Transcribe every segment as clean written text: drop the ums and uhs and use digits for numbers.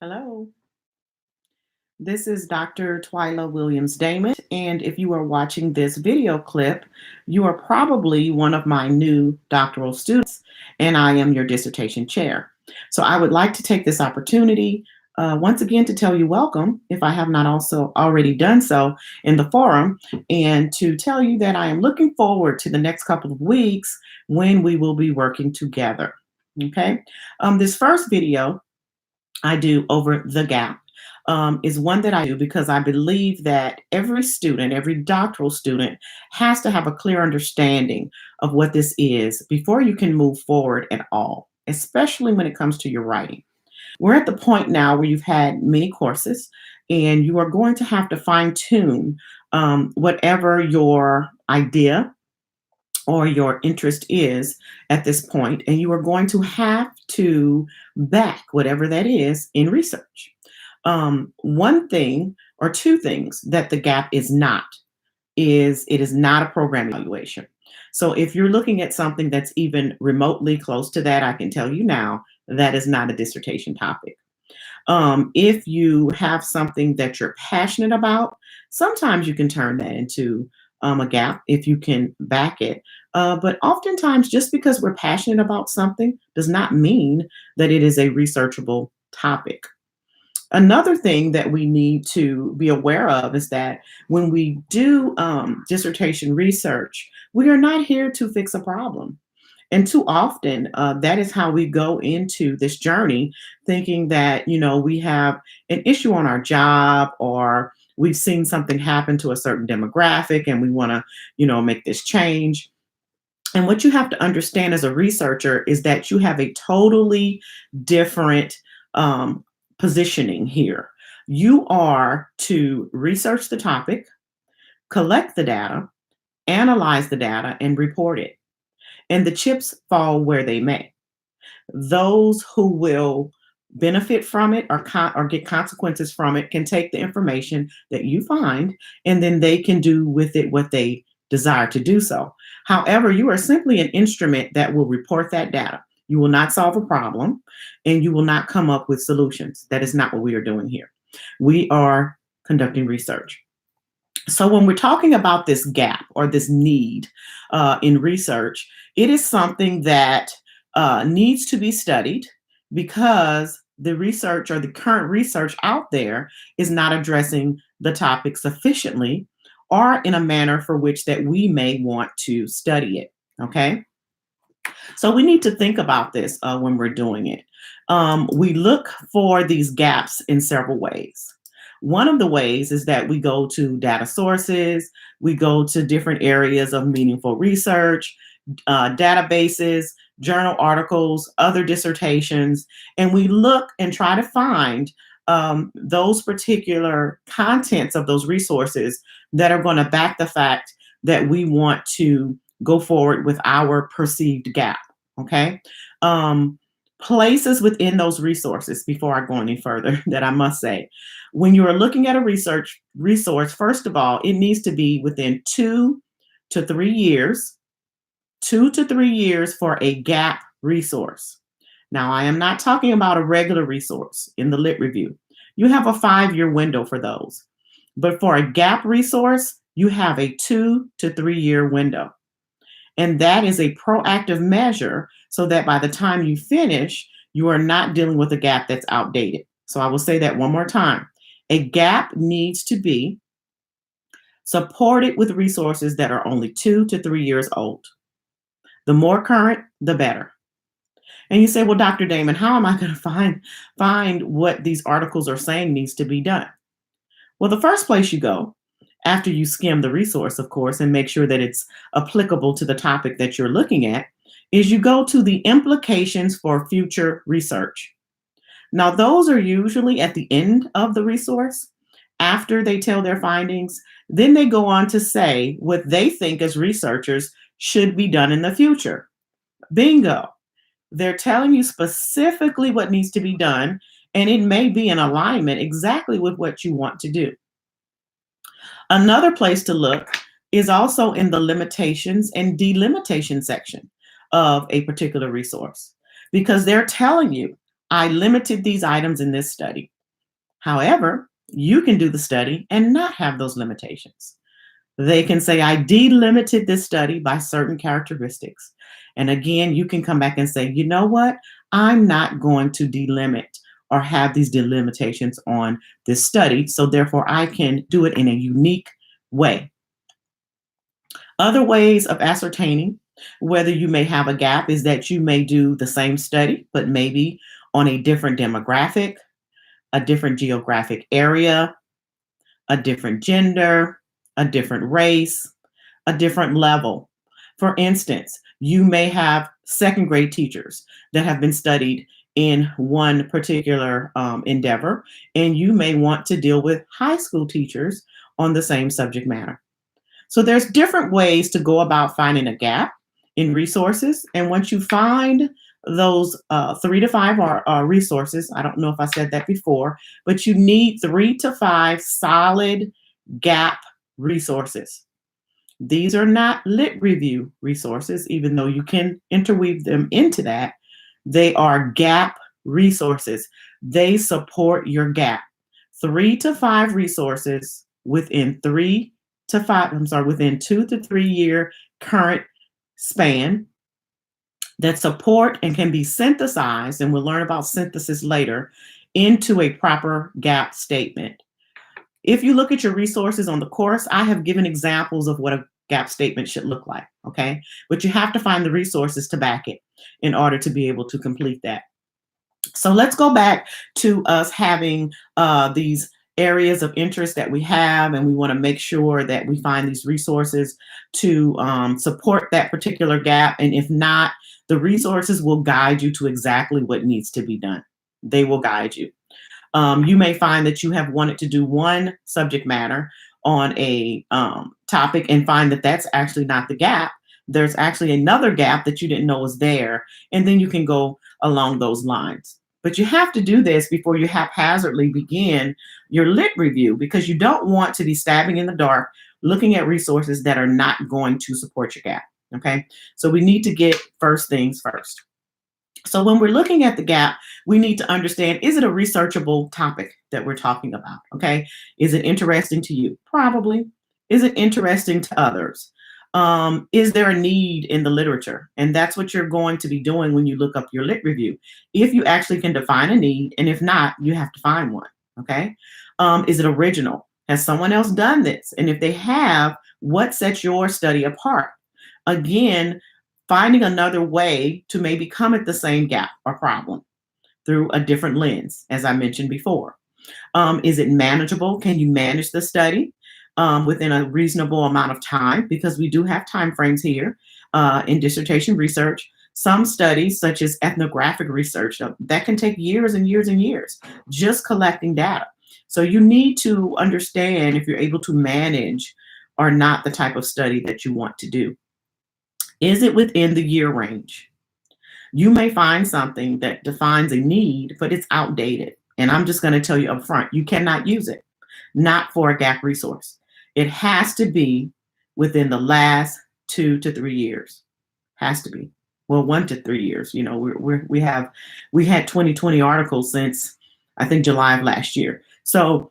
Hello, this is Dr. Twyla Williams Damon, and if you are watching this video clip, you are probably one of my new doctoral students, and I am your dissertation chair. So I would like to take this opportunity once again to tell you welcome, if I have not also already done so in the forum, and to tell you that I am looking forward to the next couple of weeks when we will be working together. Okay, this first video I do over the gap is one that I do because I believe that every student, every doctoral student, has to have a clear understanding of what this is before you can move forward at all, especially when it comes to your writing. We're at the point now where you've had many courses and you are going to have to fine tune whatever your idea or your interest is at this point, and you are going to have to back whatever that is in research. One thing or two things that the gap is not is it is not a program evaluation. So if you're looking at something that's even remotely close to that, I can tell you now that is not a dissertation topic. If you have something that you're passionate about, sometimes you can turn that into a gap if you can back it. But oftentimes, just because we're passionate about something does not mean that it is a researchable topic. Another thing that we need to be aware of is that when we do dissertation research, we are not here to fix a problem. And too often, that is how we go into this journey, thinking that, we have an issue on our job or we've seen something happen to a certain demographic and we want to, make this change. And what you have to understand as a researcher is that you have a totally different um, positioning here. You are to research the topic, collect the data, analyze the data, and report it. And the chips fall where they may. Those who will benefit from it or get consequences from it can take the information that you find and then they can do with it what they desire to do so. However, you are simply an instrument that will report that data. You will not solve a problem and you will not come up with solutions. That is not what we are doing here. We are conducting research. So when we're talking about this gap or this need in research, it is something that needs to be studied because the research or the current research out there is not addressing the topic sufficiently or in a manner for which that we may want to study it. Okay. So we need to think about this when we're doing it. We look for these gaps in several ways. One of the ways is that we go to data sources, we go to different areas of meaningful research, databases, journal articles, other dissertations, and we look and try to find those particular contents of those resources that are going to back the fact that we want to go forward with our perceived gap. Okay. Places within those resources, before I go any further, that I must say, when you are looking at a research resource, first of all, it needs to be within 2 to 3 years, 2 to 3 years for a gap resource. Now, I am not talking about a regular resource in the lit review. You have a 5-year window for those. But for a gap resource, you have a 2 to 3 year window. And that is a proactive measure so that by the time you finish, you are not dealing with a gap that's outdated. So I will say that one more time. A gap needs to be supported with resources that are only 2 to 3 years old. The more current, the better. And you say, well, Dr. Damon, how am I going to find what these articles are saying needs to be done? Well, the first place you go, after you skim the resource, of course, and make sure that it's applicable to the topic that you're looking at, is you go to the implications for future research. Now, those are usually at the end of the resource. After they tell their findings, then they go on to say what they think as researchers should be done in the future. Bingo. They're telling you specifically what needs to be done, and it may be in alignment exactly with what you want to do. Another place to look is also in the limitations and delimitation section of a particular resource, because they're telling you, I limited these items in this study. However, you can do the study and not have those limitations. They can say, I delimited this study by certain characteristics. And again, you can come back and say, you know what? I'm not going to delimit or have these delimitations on this study. So therefore, I can do it in a unique way. Other ways of ascertaining whether you may have a gap is that you may do the same study, but maybe on a different demographic, a different geographic area, a different gender, a different race, a different level. For instance, you may have second grade teachers that have been studied in one particular endeavor, and you may want to deal with high school teachers on the same subject matter. So there's different ways to go about finding a gap in resources. And once you find those 3 to 5 resources, I don't know if I said that before, but you need 3 to 5 solid gap resources. These are not lit review resources, even though you can interweave them into that. They are gap resources. They support your gap. 3 to 5 resources within 2 to 3 year current span that support and can be synthesized, and we'll learn about synthesis later, into a proper gap statement. If you look at your resources on the course, I have given examples of what a gap statement should look like, okay? But you have to find the resources to back it in order to be able to complete that. So let's go back to us having these areas of interest that we have, and we want to make sure that we find these resources to support that particular gap. And if not, the resources will guide you to exactly what needs to be done. They will guide you. You may find that you have wanted to do one subject matter on a topic and find that that's actually not the gap. There's actually another gap that you didn't know was there, and then you can go along those lines. But you have to do this before you haphazardly begin your lit review, because you don't want to be stabbing in the dark looking at resources that are not going to support your gap, okay? So we need to get first things first. So when we're looking at the gap, we need to understand, is it a researchable topic that we're talking about, okay? Is it interesting to you? Probably. Is it interesting to others? Is there a need in the literature? And that's what you're going to be doing when you look up your lit review. If you actually can define a need, and if not, you have to find one, okay? Is it original? Has someone else done this? And if they have, what sets your study apart? Again, finding another way to maybe come at the same gap or problem through a different lens, as I mentioned before. Is it manageable? Can you manage the study within a reasonable amount of time? Because we do have time frames here in dissertation research. Some studies, such as ethnographic research, that can take years and years and years just collecting data. So you need to understand if you're able to manage or not the type of study that you want to do. Is it within the year range? You may find something that defines a need, but it's outdated. And I'm just going to tell you up front, you cannot use it, not for a gap resource. It has to be within the last 2 to 3 years. Has to be. Well, 1 to 3 years. You know, we had 2020 articles since I think July of last year. So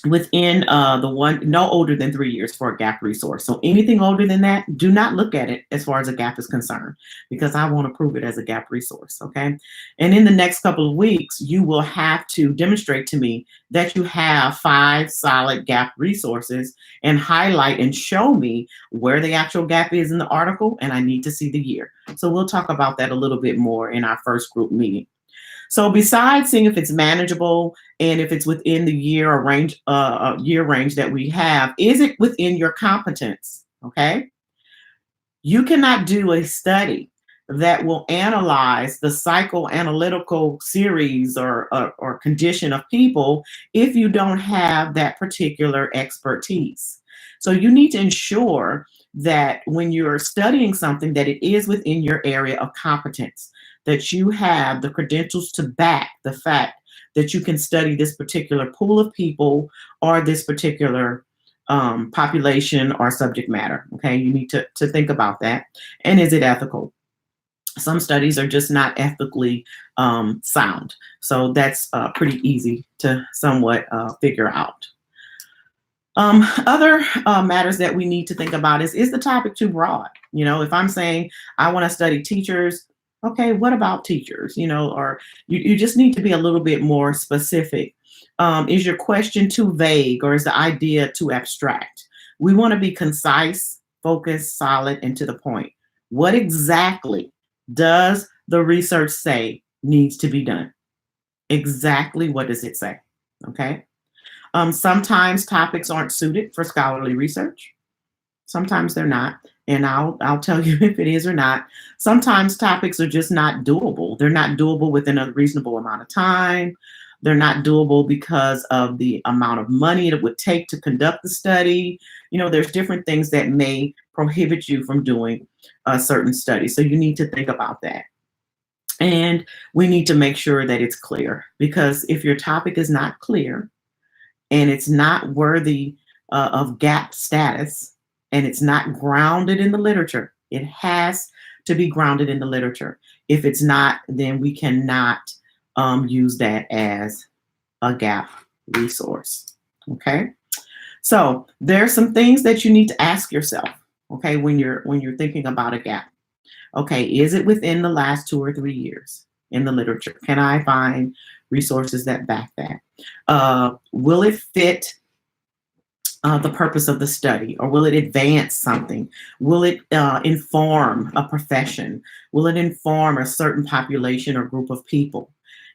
within no older than 3 years for a gap resource. So anything older than that, do not look at it as far as a gap is concerned, because I want to prove it as a gap resource, okay? And in the next couple of weeks, you will have to demonstrate to me that you have 5 solid gap resources and highlight and show me where the actual gap is in the article, and I need to see the year. So we'll talk about that a little bit more in our first group meeting. So besides seeing if it's manageable and if it's within the year or range, year range that we have, is it within your competence? Okay. You cannot do a study that will analyze the psychoanalytical series or condition of people if you don't have that particular expertise. So you need to ensure that when you're studying something that it is within your area of competence, that you have the credentials to back the fact that you can study this particular pool of people or this particular population or subject matter. Okay, you need to think about that. And is it ethical? Some studies are just not ethically sound. So that's pretty easy to somewhat figure out. Other matters that we need to think about is the topic too broad? You know, if I'm saying I want to study teachers, okay, what about teachers? You know, or you just need to be a little bit more specific. Is your question too vague, or is the idea too abstract? We want to be concise, focused, solid, and to the point. What exactly does the research say needs to be done? Exactly what does it say? Okay. Sometimes topics aren't suited for scholarly research. Sometimes they're not. And I'll tell you if it is or not. Sometimes topics are just not doable. They're not doable within a reasonable amount of time. They're not doable because of the amount of money it would take to conduct the study. You know, there's different things that may prohibit you from doing a certain study. So you need to think about that. And we need to make sure that it's clear, because if your topic is not clear, and it's not worthy of gap status, and it's not grounded in the literature. It has to be grounded in the literature. If it's not, then we cannot use that as a gap resource. Okay. So there's some things that you need to ask yourself. Okay, when you're thinking about a gap. Okay, is it within the last 2 or 3 years in the literature? Can I find resources that back that? Will it fit the purpose of the study, or will it advance something? Will it inform a profession? Will it inform a certain population or group of people?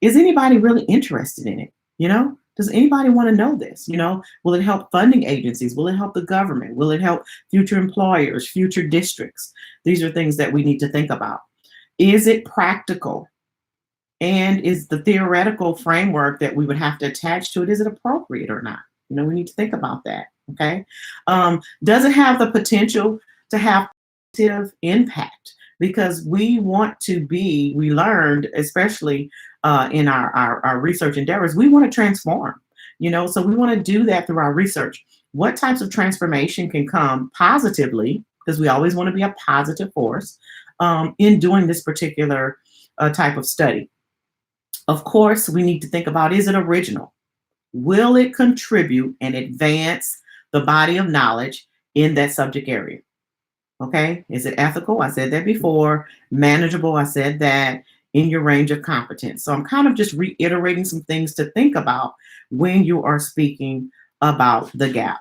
Is anybody really interested in it? You know, does anybody want to know this? You know, will it help funding agencies? Will it help the government? Will it help future employers, future districts? These are things that we need to think about. Is it practical? And is the theoretical framework that we would have to attach to it, is it appropriate or not? You know, we need to think about that. Okay. Does it have the potential to have positive impact? Because we want to be, we learned, especially in our research endeavors, we want to transform, you know, so we want to do that through our research. What types of transformation can come positively, because we always want to be a positive force in doing this particular type of study. Of course, we need to think about, is it original? Will it contribute and advance the body of knowledge in that subject area? Okay, is it ethical? I said that before. Manageable? I said that. In your range of competence. So I'm kind of just reiterating some things to think about when you are speaking about the gap.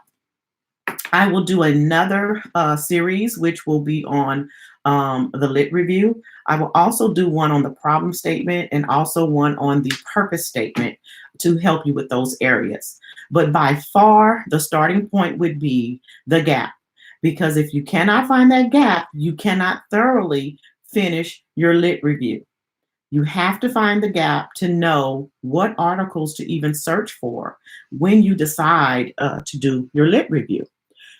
I will do another series, which will be on the lit review. I will also do one on the problem statement and also one on the purpose statement to help you with those areas. But by far, the starting point would be the gap, because if you cannot find that gap, you cannot thoroughly finish your lit review. You have to find the gap to know what articles to even search for when you decide to do your lit review.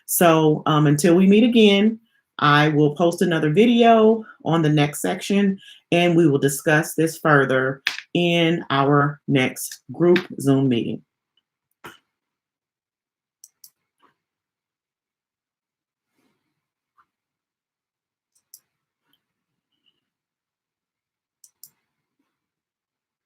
So until we meet again, I will post another video on the next section, and we will discuss this further in our next group Zoom meeting.